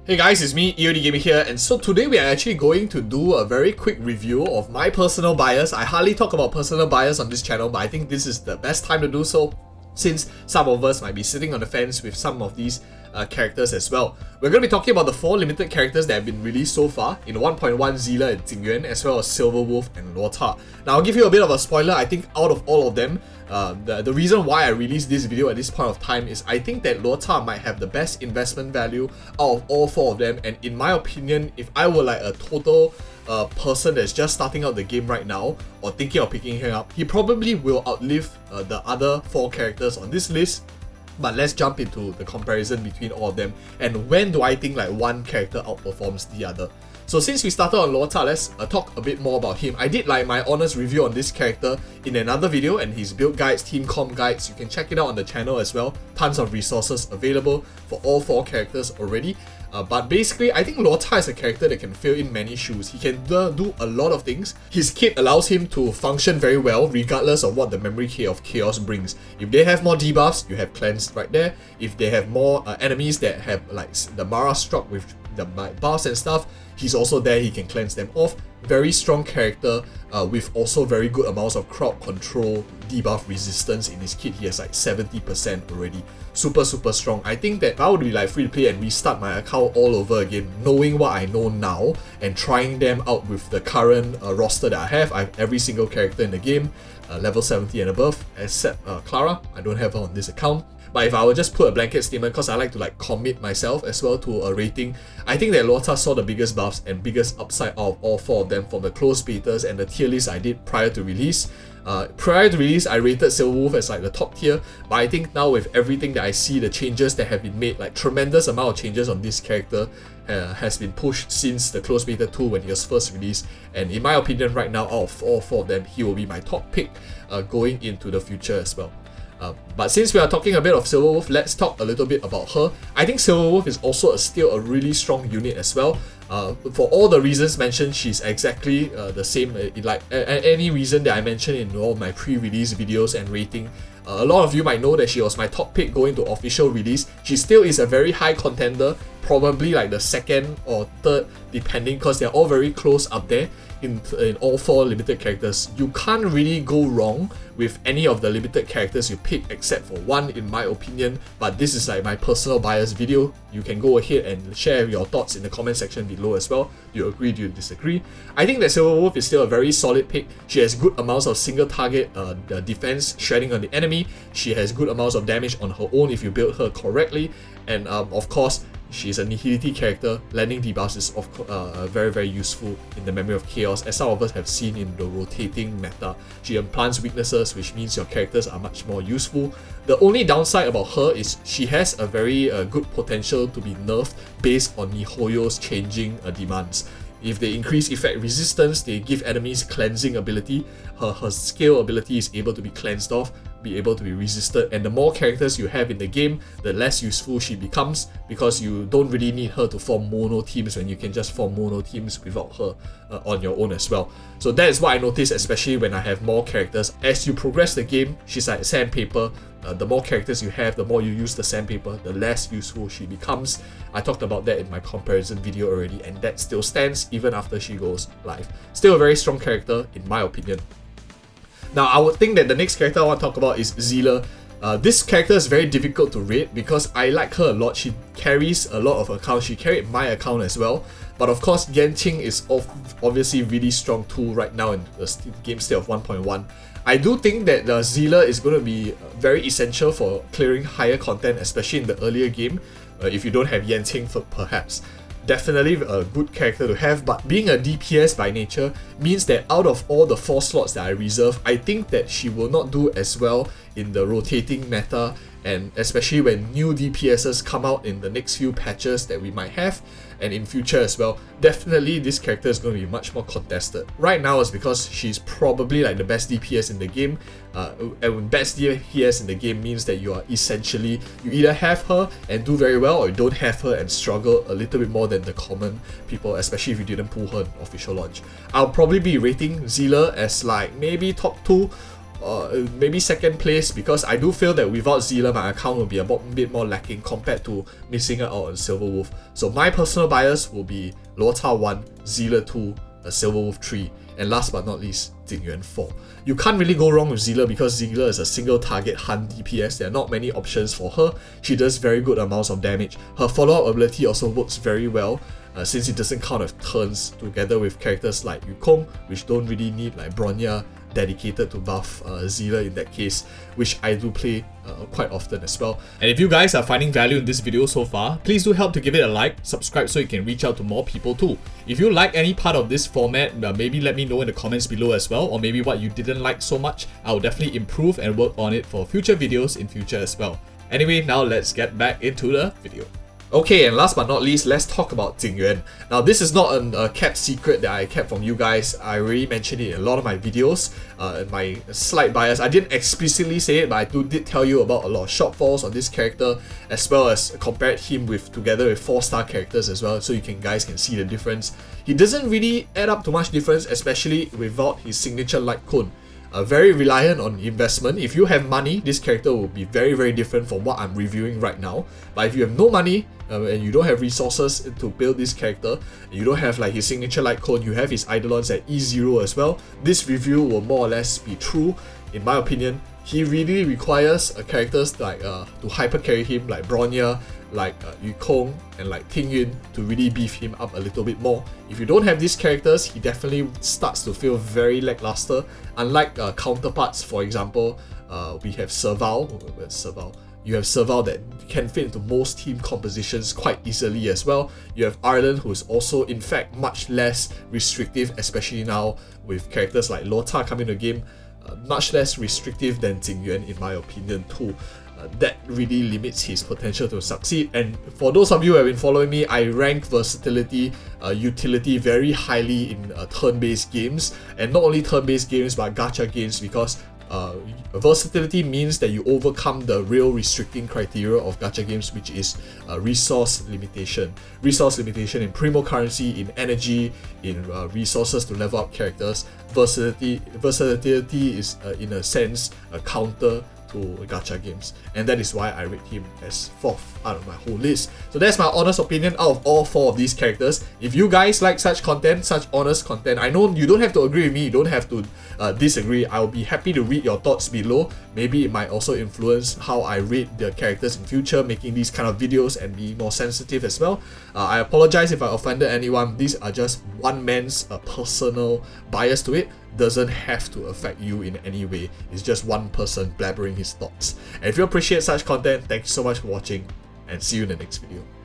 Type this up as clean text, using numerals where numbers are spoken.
Hey guys, it's me, EODGamer here, and so today we are actually going to do a very quick review of my personal bias. I hardly talk about personal bias on this channel, but I think this is the best time to do so, since some of us might be sitting on the fence with some of these characters as well. We're going to be talking about the 4 limited characters that have been released so far in 1.1 Seele and Yuan, as well as Silverwolf and Luocha. Now I'll give you a bit of a spoiler. I think out of all of them, the reason why I released this video at this point of time is I think that Luocha might have the best investment value out of all 4 of them, and in my opinion, if I were like a total person that's just starting out the game right now or thinking of picking him up, he probably will outlive the other 4 characters on this list. But let's jump into the comparison between all of them, and when do I think like one character outperforms the other. So since we started on Luocha, let's talk a bit more about him. I did like my honest review on this character in another video, and his build guides, team comp guides, you can check it out on the channel as well. Tons of resources available for all 4 characters already. But basically, I think Luocha is a character that can fill in many shoes. He can do a lot of things. His kit allows him to function very well regardless of what the memory key of chaos brings. If they have more debuffs, you have cleansed right there. If they have more enemies that have like the Mara struck with the buffs and stuff, he's also there, he can cleanse them off. Very strong character with also very good amounts of crowd control, debuff resistance in his kit. He has like 70% already. Super strong. I think that if I would be like free to play and restart my account all over again, knowing what I know now and trying them out with the current roster that I have every single character in the game level 70 and above, except Clara. I don't have her on this account. But if I would just put a blanket statement, because I like to like commit myself as well to a rating, I think that Luocha saw the biggest buffs and biggest upside out of all 4 of them from the closed betas and the tier list I did prior to release. Prior to release, I rated Silverwolf as like the top tier, but I think now with everything that I see, the changes that have been made, like tremendous amount of changes on this character has been pushed since the closed beta 2 when he was first released, and in my opinion right now, out of all 4 of them, he will be my top pick going into the future as well. But since we are talking a bit of Silverwolf, let's talk a little bit about her. I think Silverwolf is also still a really strong unit as well. For all the reasons mentioned, she's exactly the same, like any reason that I mentioned in all my pre-release videos and rating. A lot of you might know that she was my top pick going to official release. She still is a very high contender, probably like the 2nd or 3rd depending, because they're all very close up there in all 4 limited characters. You can't really go wrong with any of the limited characters you pick except for one, in my opinion, but this is like my personal bias video. You can go ahead and share your thoughts in the comment section below as well. Do you agree, do you disagree? I think that Silverwolf is still a very solid pick. She has good amounts of single target defense, shredding on the enemy. She has good amounts of damage on her own if you build her correctly, and of course, she's a nihility character. Landing debuffs is very useful in the memory of chaos, as some of us have seen in the rotating meta. She implants weaknesses, which means your characters are much more useful. The only downside about her is she has a very good potential to be nerfed based on miHoYo's changing demands. If they increase effect resistance, they give enemies cleansing ability. Her skill ability is able to be cleansed off, be able to be resisted, and the more characters you have in the game, the less useful she becomes, because you don't really need her to form mono teams when you can just form mono teams without her on your own as well. So that is what I noticed, especially when I have more characters. As you progress the game, she's like sandpaper. The more characters you have, the more you use the sandpaper, the less useful she becomes. I talked about that in my comparison video already, and that still stands even after she goes live. Still a very strong character in my opinion. Now I would think that the next character I want to talk about is Seele. This character is very difficult to rate because I like her a lot. She carries a lot of accounts. She carried my account as well. But of course, Yanqing is obviously really strong tool right now in the game state of 1.1. I do think that Seele is going to be very essential for clearing higher content, especially in the earlier game, if you don't have Yanqing perhaps. Definitely a good character to have, but being a DPS by nature means that out of all the 4 slots that I reserve, I think that she will not do as well in the rotating meta, and especially when new DPSs come out in the next few patches that we might have, and in future as well. Definitely this character is going to be much more contested. Right now it's because she's probably like the best DPS in the game, and best DPS in the game means that you are essentially, you either have her and do very well, or you don't have her and struggle a little bit more than the common people, especially if you didn't pull her in official launch. I'll probably be rating Seele as like maybe top 2 maybe second place, because I do feel that without Seele, my account will be a bit more lacking compared to missing out on Silverwolf. So my personal bias will be Luocha 1, Seele 2, Silverwolf 3, and last but not least, Yuan 4. You can't really go wrong with Seele because Seele is a single target hunt DPS. There are not many options for her. She does very good amounts of damage. Her follow-up ability also works very well, since it doesn't count of turns, together with characters like Yuan, which don't really need like Bronya dedicated to buff Seele in that case, which I do play quite often as well. And if you guys are finding value in this video so far, please do help to give it a like, subscribe so you can reach out to more people too. If you like any part of this format, maybe let me know in the comments below as well, or maybe what you didn't like so much. I'll definitely improve and work on it for future videos in future as well. Anyway, now let's get back into the video. Okay, and last but not least, let's talk about Yuan. Now, this is not a kept secret that I kept from you guys. I already mentioned it in a lot of my videos. My slight bias, I didn't explicitly say it, but I did tell you about a lot of shortfalls on this character, as well as compared him together with 4-star characters as well, so you guys can see the difference. He doesn't really add up to much difference, especially without his signature light cone. Very reliant on investment. If you have money, this character will be very different from what I'm reviewing right now. But if you have no money and you don't have resources to build this character, you don't have like his signature light cone, you have his Eidolons at E0 as well, this review will more or less be true. In my opinion, he really requires characters like to hyper carry him, like Bronya, like Yuan, and like Yun, to really beef him up a little bit more. If you don't have these characters, he definitely starts to feel very lackluster. Unlike counterparts, for example, we have Serval. You have Serval that can fit into most team compositions quite easily as well. You have Arlen, who is also in fact much less restrictive, especially now with characters like Luocha coming to the game. Much less restrictive than Yuan in my opinion too. That really limits his potential to succeed. And for those of you who have been following me, I rank versatility, utility very highly in turn-based games, and not only turn-based games but gacha games, because versatility means that you overcome the real restricting criteria of gacha games, which is resource limitation. Resource limitation in primo currency, in energy, in resources to level up characters. Versatility is in a sense a counter to gacha games, and that is why I rate him as 4th out of my whole list. So that's my honest opinion out of all 4 of these characters. If you guys like such content, such honest content, I know you don't have to agree with me, you don't have to disagree. I'll be happy to read your thoughts below. Maybe it might also influence how I rate the characters in future, making these kind of videos and be more sensitive as well. I apologize if I offended anyone. These are just one man's personal bias to it. Doesn't have to affect you in any way. It's just one person blabbering his thoughts. And if you appreciate such content, thank you so much for watching, and see you in the next video.